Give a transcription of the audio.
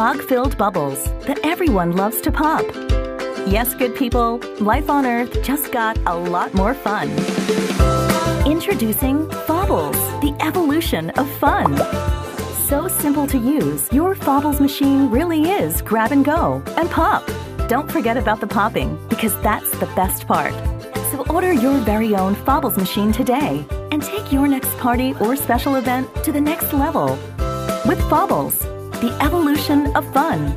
fog-filled bubbles that everyone loves to pop. Yes, good people, life on Earth just got a lot more fun. Introducing Fobbles, the evolution of fun. So simple to use, your Fobbles machine really is grab and go and pop. Don't forget about the popping, because that's the best part. So order your very own Fobbles machine today and take your next party or special event to the next level. With Fobbles, the evolution of fun.